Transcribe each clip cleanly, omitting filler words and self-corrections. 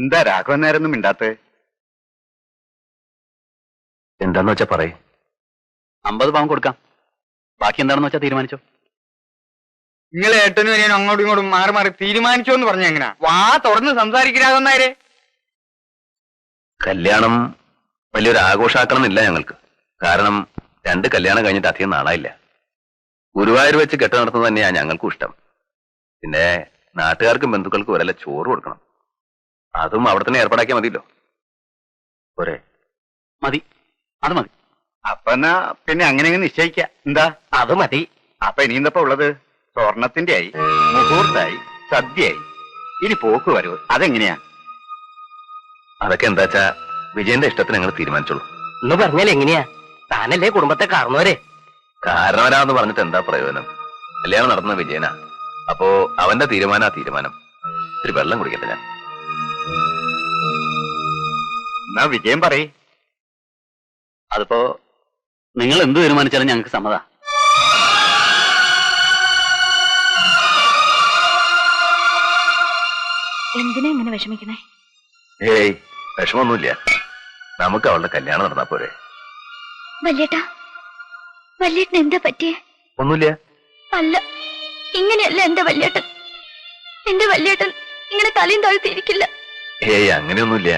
എന്താ രാഘവൻ നേരൊന്നും മിണ്ടാത്ത? എന്താന്ന് വെച്ചാ പറയേ. 50 പവൻ കൊടുക്കാം. ബാക്കി എന്താണെന്ന് വെച്ചാൽ തീരുമാനിച്ചോ. നിങ്ങൾ ഏട്ടനും വരെയും അങ്ങോട്ടും ഇങ്ങോട്ടും മാറി മാറി തീരുമാനിച്ചോ എന്ന് പറഞ്ഞ എങ്ങനാ? വാ തുറന്ന് സംസാരിക്കാതെന്നാരെ. കല്യാണം വലിയൊരു ആഘോഷാക്കണമെന്നില്ല ഞങ്ങൾക്ക്. കാരണം 2 കല്യാണം കഴിഞ്ഞിട്ട് അധികം നാളായില്ല. ഗുരുവായൂർ വെച്ച് കെട്ട് നടത്തുന്നത് തന്നെയാണ് ഞങ്ങൾക്കും ഇഷ്ടം. പിന്നെ നാട്ടുകാർക്കും ബന്ധുക്കൾക്കും ഒരല്ല ചോറ് കൊടുക്കണം. അതും അവിടെ തന്നെ ഏർപ്പാടാക്കിയാൽ മതിയല്ലോ. പോരെ? മതി, അത് മതി. അപ്പൊ എന്നാ പിന്നെ അങ്ങനെ നിശ്ചയിക്ക. എന്താ? അത് മതി. അപ്പൊ ഇനി എന്തപ്പോ ഉള്ളത്? സ്വർണത്തിന്റെ ആയി, മുഹൂർത്തായി, സദ്യയായി, ഇനി പോക്ക് വരവ്. അതെങ്ങനെയാ? അതൊക്കെ എന്താച്ചാ വിജയന്റെ ഇഷ്ടത്തിന് ഞങ്ങൾ തീരുമാനിച്ചോളൂ. എന്ന് പറഞ്ഞാൽ എങ്ങനെയാ? താനല്ലേ കുടുംബത്തെ കാരണവരെ. കാരണവരാന്ന് പറഞ്ഞിട്ട് എന്താ പ്രയോജനം? കല്യാണം നടത്തുന്ന വിജയനാ. അപ്പോ അവന്റെ തീരുമാനം ഇത്തിരി വെള്ളം കുടിക്കട്ടെ ഞാൻ. എന്നാ വിജയം പറയ്. അതിപ്പോ നിങ്ങൾ എന്ത് തീരുമാനിച്ചാലും ഞങ്ങൾക്ക് സമ്മതാ. എന്തിനാ ഇങ്ങനെ വിഷമിക്കണേ? ഏയ് വിഷമൊന്നുമില്ല. നമുക്ക് അവളുടെ കല്യാണം നടന്നാ പോരെ. വല്യേട്ടാ, വല്യേട്ടൻ എന്താ പറ്റിയേ? ഒന്നുമില്ല. അല്ല, ഇങ്ങനെയല്ല എന്റെ വല്യേട്ടൻ. എന്റെ വല്യേട്ടൻ ഇങ്ങനെ തലയും താഴ്ത്തിയിരിക്കില്ല. ഏയ് അങ്ങനെയൊന്നുമില്ല.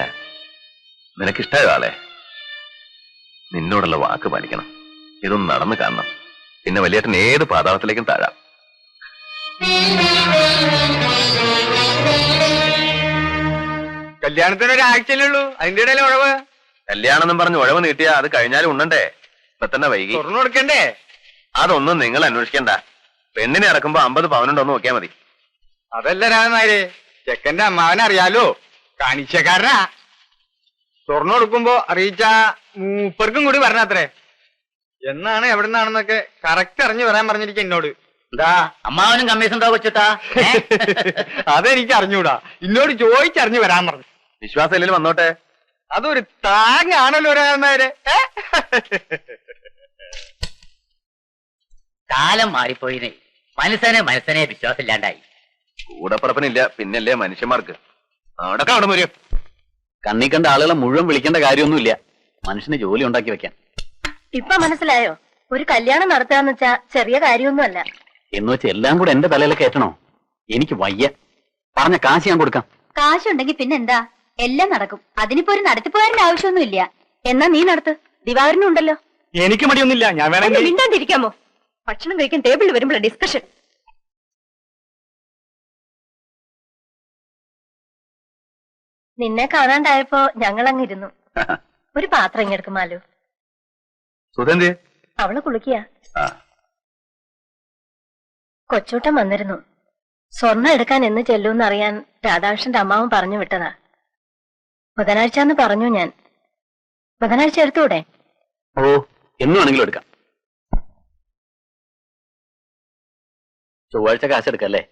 നിനക്കിഷ്ടായോ ആളെ? നിന്നോടുള്ള വാക്ക് പാലിക്കണം. ഇതൊന്ന് നടന്നു കാണണം. പിന്നെ വലിയേട്ടൻ ഏത് പാതാളത്തിലേക്കും താഴാം. കല്യാണത്തിന് ഒരാഴ്ചയല്ലേ ഉള്ളൂ, അതിന്റെ ഇടയിൽ ഉഴവ്. കല്യാണം എന്നും പറഞ്ഞ് ഉഴവ് നീട്ടിയാ അത് കഴിഞ്ഞാലും ഉണ്ടണ്ടേ. ഇപ്പൊ തന്നെ വൈകി. സ്വർണ്ണം കൊടുക്കണ്ടേ? അതൊന്നും നിങ്ങൾ അന്വേഷിക്കണ്ട. പെണ്ണിനെ ഇറക്കുമ്പോ 50 പവനുണ്ടോന്ന് നോക്കിയാൽ മതി. അതല്ല രാമനായരെ, ചെക്കന്റെ അമ്മാവനെ അറിയാലോ, കാണിച്ചക്കാരനാ. സ്വർണ്ണം കൊടുക്കുമ്പോ അറിയിച്ച മൂപ്പർക്കും കൂടി പറഞ്ഞത്രേ. എന്നാണ് എവിടെ നിന്നാണെന്നൊക്കെ കറക്റ്റ് അറിഞ്ഞു വരാൻ പറഞ്ഞിരിക്കും എന്നോട്. എന്താ അമ്മാവനും കമ്മീഷൻ ഉണ്ടോ കൊച്ചുട്ടാ? അതെനിക്ക് അറിഞ്ഞൂടാ, എന്നോട് ചോദിച്ചറിഞ്ഞു വരാൻ പറഞ്ഞു. വിശ്വാസം ഇല്ലെങ്കിലും വന്നോട്ടെ. അതൊരു താങ്ങാണല്ലോ രാമനായരെ. കാലം മാറിപ്പോയിനെ. മനസ്സനെ വിശ്വാസമില്ലാണ്ടായി. കൂടപ്പറപ്പനില്ല, പിന്നല്ലേ മനുഷ്യന്മാർക്ക്. അവിടൊക്കെ അവിടെ വരും. കണ്ണി കണ്ട ആളുകളെ മുഴുവൻ വിളിക്കേണ്ട കാര്യമൊന്നുമില്ല. മനുഷ്യന് ജോലി ഉണ്ടാക്കി വെക്കാൻ. ഇപ്പൊ മനസ്സിലായോ? ഒരു കല്യാണം നടത്താന്ന് വെച്ചാ ചെറിയ കാര്യമൊന്നുമല്ല. എന്ന് വെച്ച് എല്ലാം കൂടെ എന്റെ തലയിൽ കയറ്റണോ? എനിക്ക് വയ്യ. പറഞ്ഞ കാശ് ഞാൻ കൊടുക്കാം. കാശുണ്ടെങ്കിൽ പിന്നെന്താ, എല്ലാം നടക്കും. അതിനിപ്പോ ഒരു നടത്തിപ്പുകാരന്റെ ആവശ്യമൊന്നുമില്ല. എന്നാ നീ നടത്ത്, ദിവാകരനും ഉണ്ടല്ലോ. എനിക്ക് മടിയൊന്നുമില്ല, ഞാൻ വേണമെങ്കിൽ. മിണ്ടാണ്ടിരിക്കാമോ? ഭക്ഷണം കഴിക്കാൻ ടേബിളിൽ വരുമ്പോഴാണ് ഡിസ്കഷൻ. നിന്നെ കാണാണ്ടായപ്പോ ഞങ്ങളങ്ങിരുന്നു. ഒരു പാത്രം ഇങ്ങെടുക്കുമാലോ. സുധന്തി അവള് കുളിക്കുക. കൊച്ചൂട്ടൻ വന്നിരുന്നു. സ്വർണ്ണം എടുക്കാൻ എന്ന് ചെല്ലൂന്ന് അറിയാൻ രാധാകൃഷ്ണന്റെ അമ്മാവൻ പറഞ്ഞു വിട്ടതാ. ബുധനാഴ്ച എന്ന് പറഞ്ഞു ഞാൻ. ബുധനാഴ്ച എടുത്തൂടെ? ഓ, എന്നു വേണമെങ്കിലും എടുക്കാം. ചൊവ്വാഴ്ച കാശ് എടുക്കല്ലേ?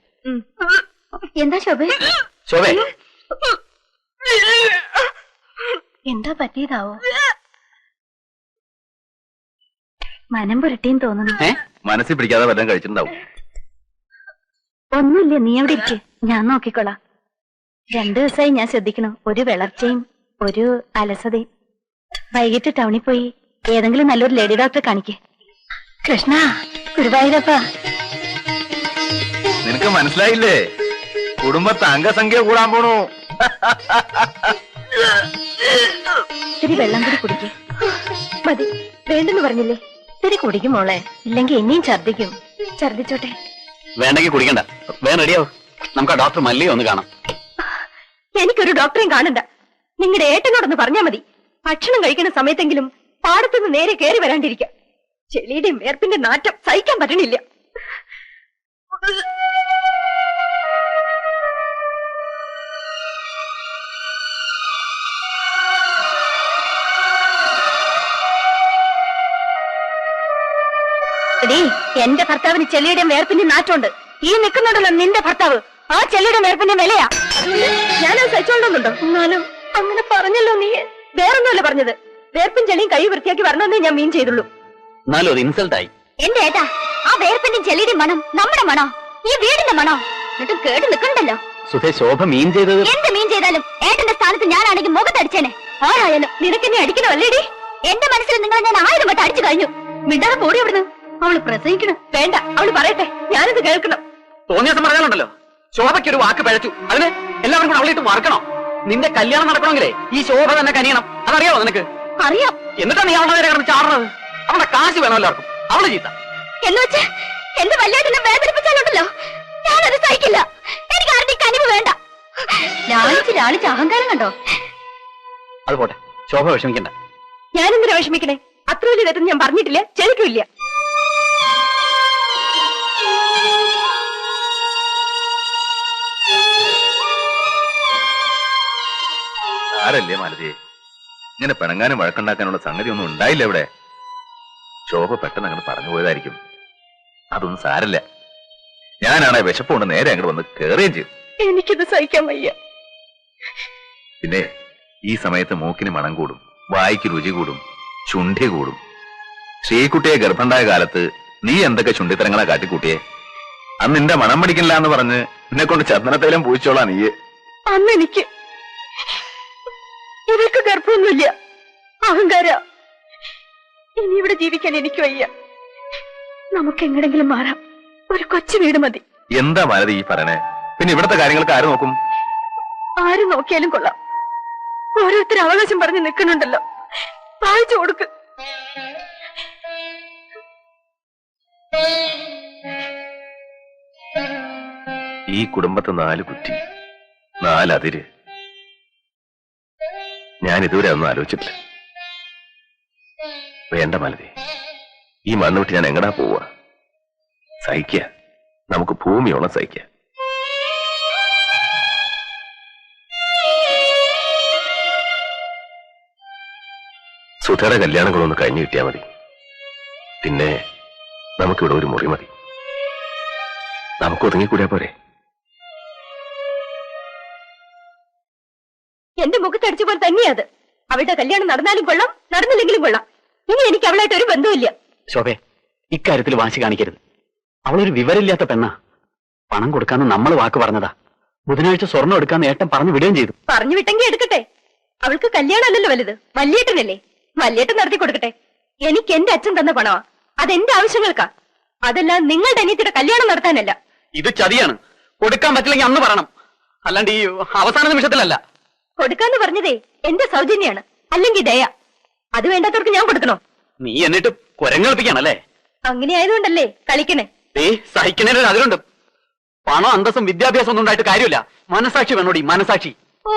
എന്താ ശോഭേ? ശോഭേ, എന്താ പറ്റിയതാവോ? മനം പുരട്ടിയും തോന്നുന്നു. മനസ്സിൽ പിടിക്കാതെ വല്ലതും കഴിച്ചിട്ടുണ്ടാവും. ഒന്നുമില്ല, നീ അവിടെ ഇരിക്കെ, ഞാൻ നോക്കിക്കോളാം. 2 ദിവസമായി ഞാൻ ശ്രദ്ധിക്കണം. ഒരു വിളർച്ചയും ഒരു അലസതയും. വൈകിട്ട് ടൗണിൽ പോയി ഏതെങ്കിലും നല്ലൊരു ലേഡി ഡോക്ടറെ കാണിക്കേ. കൃഷ്ണ, ഗുരുവായൂരപ്പ. നിനക്ക് മനസ്സിലായില്ലേ? കുടുംബത്തെ അംഗസംഖ്യ കൂടാൻ പോണു. ഇത്തിരി വെള്ളം കൂടി കുടിക്കേ. മതി, വേണ്ടെന്ന് പറഞ്ഞില്ലേ? ഇത്തിരി കുടിക്കും മോളെ, ഇല്ലെങ്കിൽ ഇനിയും ഛർദിക്കും. ഛർദിച്ചോട്ടെ. വേണ്ടെങ്കിൽ കുടിക്കണ്ട, വേഗം റെഡിയാവും. നമുക്ക് ആ ഡോക്ടർ മല്ലിയെ ഒന്ന് കാണാം. എനിക്കൊരു ഡോക്ടറെയും കാണണ്ട. നിങ്ങളുടെ ഏട്ടനോടൊന്ന് പറഞ്ഞാ മതി. ഭക്ഷണം കഴിക്കുന്ന സമയത്തെങ്കിലും പാടത്തുനിന്ന് നേരെ കയറി വരാണ്ടിരിക്കാം. ചെളിയുടെയും വേർപ്പിന്റെ നാറ്റം സഹിക്കാൻ പറ്റണില്ല. എന്റെ ഭർത്താവിന് ചെളിയുടെയും വേർപ്പിന്റെ നാറ്റമുണ്ട്. ഈ നിൽക്കുന്നുണ്ടല്ലോ നിന്റെ ഭർത്താവ്, ആ ചെളിയുടെ വേർപ്പിന്റെ വിലയാ. ഞാനത് സഹിച്ചോണ്ടോന്നുണ്ടോ? എന്നാലും അങ്ങനെ പറഞ്ഞല്ലോ നീ. വേറൊന്നുമല്ല പറഞ്ഞത്. വേർപ്പും ചെളിയും കൈ വൃത്തിയാക്കി വരണമെന്നേ ഞാൻ മീൻ ചെയ്തുള്ളൂ. എന്നാലും അത് ഇൻസൾട്ടായി. എന്റെ ഏട്ടാ, ആ വേർപ്പിന്റെയും ചെളിയുടെയും മണം നമ്മുടെ മണോ? ഈ വീടിന്റെ മണോ? എന്നിട്ട് കേട്ട് നിൽക്കണ്ടല്ലോ. സുധേ, ശോഭ മീൻ ചെയ്തത് എന്ത് മീൻ ചെയ്താലും ഏട്ടന്റെ സ്ഥാനത്ത് ഞാനാണെങ്കിൽ മുഖത്തടിച്ചേനെ. ആരായാലും നിനക്കെന്നെ അടിക്കണമല്ലേടി? എന്റെ മനസ്സിൽ നിങ്ങളെ ഞാൻ 1000 വട്ടം അടിച്ചു കഴിഞ്ഞു. മിണ്ടാതെ പോടി അവിടുന്ന്. അവള് പ്രസവിക്കണം. വേണ്ട, അവള് പറയട്ടെ, ഞാനത് കേൾക്കണം. തോന്നിയ ദിവസം പറഞ്ഞാലുണ്ടല്ലോ, ശോഭയ്ക്ക് ഒരു വാക്ക് പഴച്ചു. അതിന് എല്ലാവരും കൂടെ അവളിട്ട് മറക്കണോ? നിന്റെ കല്യാണം നടക്കണമെങ്കിലേ ഈ ശോഭ തന്നെ കനിയണം. അതറിയാമോ നിനക്ക്? അറിയാം. എന്നിട്ടാ നീ അവളെ നേരെ കിടന്ന് ചാടുന്നത്? അവളുടെ കാശ് വേണം എല്ലാവർക്കും. അവള് ചീത്ത എന്ന് വെച്ച് എന്റെ വല്യേട്ടനെ വേദനിപ്പിച്ചാലുണ്ടല്ലോ, ഞാനത് സഹിക്കില്ല. എനിക്ക് ആരുടെ കനിവ് വേണ്ട. ലാളിച്ച് അഹങ്കാരം കണ്ടോ? അത് പോട്ടെ, ശോഭ വിഷമിക്കണ്ട. ഞാനെന്തിനാ വിഷമിക്കണേ? അത്ര വലിയ തെറ്റൊന്നും ഞാൻ പറഞ്ഞിട്ടില്ല, ചെറിക്കില്ല. ആരല്ലേ മാലതിയെ, ഇങ്ങനെ പിണങ്ങാനും വഴക്കുണ്ടാക്കാനുള്ള സംഗതി ഒന്നും ഉണ്ടായില്ല ഇവിടെ. ശോഭ പെട്ടെന്ന് അങ്ങോട്ട് പറഞ്ഞു പോയതായിരിക്കും. അതൊന്നും സാരല്ല. ഞാനാണെ വിശപ്പുകൊണ്ട് നേരെ അങ്ങോട്ട് വന്ന് കയറുകയും ചെയ്തു. എനിക്കിത് സഹിക്കാൻ വയ്യ. പിന്നെ ഈ സമയത്ത് മൂക്കിന് മണം കൂടും, വായിക്ക് രുചി കൂടും, ചുണ്ടി കൂടും. ശ്രീകുട്ടിയെ ഗർഭണ്ടായ കാലത്ത് നീ എന്തൊക്കെ ചുണ്ടിത്തരങ്ങളാ കാട്ടിക്കൂട്ടിയെ. അന്ന് നിന്റെ മണം പിടിക്കില്ല എന്ന് പറഞ്ഞ് നിന്നെ കൊണ്ട് ചന്ദനത്തേലും പൂച്ചോളാ നീയെ. അന്ന് എനിക്ക് ഇവർക്ക് ഗർഭമൊന്നുമില്ല, അഹങ്കാര. ഇനി ഇവിടെ ജീവിക്കാൻ എനിക്ക് വയ്യ. നമുക്ക് എങ്ങനെങ്കിലും മാറാം. ഒരു കൊച്ചു വീട് മതി. എന്താ മാലതി ഈ പറയണേ? പിന്നെ ഇവിടത്തെ കാര്യങ്ങൾക്ക് ആര് നോക്കും? ആരും നോക്കിയാലും കൊള്ളാം. ഓരോരുത്തർ അവകാശം പറഞ്ഞ് നിൽക്കുന്നുണ്ടല്ലോ, വായിച്ചു കൊടുക്ക്. ഈ കുടുംബത്തെ 4 കുറ്റി, 4 അതിര്. ഞാൻ ഇതുവരെ ഒന്നും ആലോചിച്ചിട്ടില്ല. വേണ്ട മാലതി, ഈ മണ്ണ് വിട്ട് ഞാൻ എങ്ങടാ പോവുക? സഹിക്ക, നമുക്ക് ഭൂമിയോളം സഹിക്ക. സുധയുടെ കല്യാണങ്ങളൊന്ന് കഴിഞ്ഞു കിട്ടിയാൽ മതി. പിന്നെ നമുക്കിവിടെ ഒരു മുറി മതി. നമുക്ക് ഒതുങ്ങിക്കൂടിയാ പോരെ? എന്റെ മുഖത്തടിച്ച പോലെ തന്നെയത്. അവളുടെ കല്യാണം നടന്നാലും കൊള്ളാം, നടന്നില്ലെങ്കിലും കൊള്ളാം. ഇനി എനിക്ക് അവളായിട്ട് ഒരു ബന്ധവുമില്ല. ശോഭേ, ഇക്കാര്യത്തിൽ വാശി കാണിക്കരുത്. അവളൊരു വിവരമില്ലാത്ത പെണ്ണാ. പണം കൊടുക്കാന്ന് നമ്മൾ വാക്ക് പറഞ്ഞതാ. ബുധനാഴ്ച സ്വർണ്ണം എടുക്കാന്ന് ഏട്ടൻ പറഞ്ഞു വിടുകയും ചെയ്തു. പറഞ്ഞു വിട്ടെങ്കിൽ എടുക്കട്ടെ. അവൾക്ക് കല്യാണമല്ലല്ലോ വലുത്, വല്യേട്ടനല്ലേ. വല്യേട്ടൻ നടത്തി കൊടുക്കട്ടെ. എനിക്ക് എന്റെ അച്ഛൻ തന്ന പണമാ, അതെന്റെ ആവശ്യങ്ങൾക്കാ. അതെല്ലാം നിങ്ങളുടെ അനിയത്തിയുടെ കല്യാണം നടത്താനല്ല. ഇത് ചതിയാണ്. കൊടുക്കാൻ പറ്റില്ലെങ്കിൽ അന്ന് പറയണം, അല്ലാണ്ട് ഈ അവസാന നിമിഷത്തിലല്ല. കൊടുക്കാന്ന് പറഞ്ഞതേ എന്റെ സൗജന്യാണ്, അല്ലെങ്കിൽ ദയ. അത് വേണ്ടാത്തവർക്ക് ഞാൻ കൊടുക്കണോ? നീ എന്നിട്ട് കുരങ്ങൾപ്പിക്കാണല്ലേ? അങ്ങനെ ആയതുകൊണ്ടല്ലേ കളിക്കണേ. സഹിക്കുന്നതിന് അതിലുണ്ട്. പണം, അന്തസ്സും വിദ്യാഭ്യാസം ഒന്നും ഉണ്ടായിട്ട് കാര്യമില്ല. മനസാക്ഷി വേണോടി, മനസാക്ഷി. ഓ,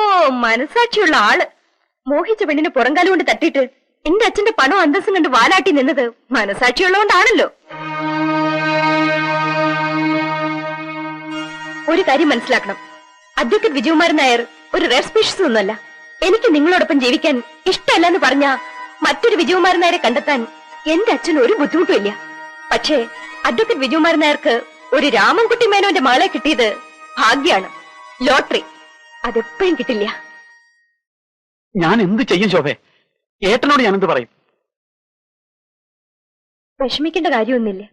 മനസാക്ഷിയുള്ള ആള്. മോഹിച്ച പെണ്ണിന് പുറംകാലം കൊണ്ട് തട്ടിയിട്ട് എന്റെ അച്ഛന്റെ പണവും അന്തസ്സും കണ്ട് വാലാട്ടി നിന്നത് മനസാക്ഷിയുള്ളതുകൊണ്ടാണല്ലോ. ഒരു കാര്യം മനസ്സിലാക്കണം, അഡ്വക്കേറ്റ് വിജയകുമാരൻ നായർ ഒരു റെയർ സ്പീഷീസ് ഒന്നുമല്ല. എനിക്ക് നിങ്ങളോടൊപ്പം ജീവിക്കാൻ ഇഷ്ടമല്ലെന്ന് പറഞ്ഞ മറ്റൊരു വിജയകുമാരൻ നായരെ കണ്ടെത്താൻ എന്റെ അച്ഛന് ഒരു ബുദ്ധിമുട്ടുമില്ല. പക്ഷേ അഡ്വക്കേറ്റ് വിജയകുമാരൻ നായർക്ക് ഒരു രാമൻകുട്ടി മേനോന്റെ മകളെ കിട്ടിയത് ഭാഗ്യാണ്, ലോട്ടറി. അതെപ്പോഴും കിട്ടില്ല. ഞാൻ എന്ത് ചെയ്യും ശോഭേ? ഏട്ടനോട് ഞാൻ എന്ത് പറയും? വിഷമിക്കേണ്ട കാര്യമൊന്നുമില്ല.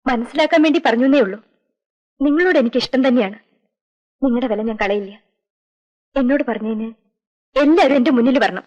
മനസ്സിലാക്കാൻ വേണ്ടി പറഞ്ഞേ ഉള്ളൂ. നിങ്ങളോട് എനിക്ക് ഇഷ്ടം തന്നെയാണ്. നിങ്ങളുടെ വില ഞാൻ കളയില്ല. എന്നോട് പറഞ്ഞതിന് എല്ലാവരും എന്റെ മുന്നിൽ വരണം.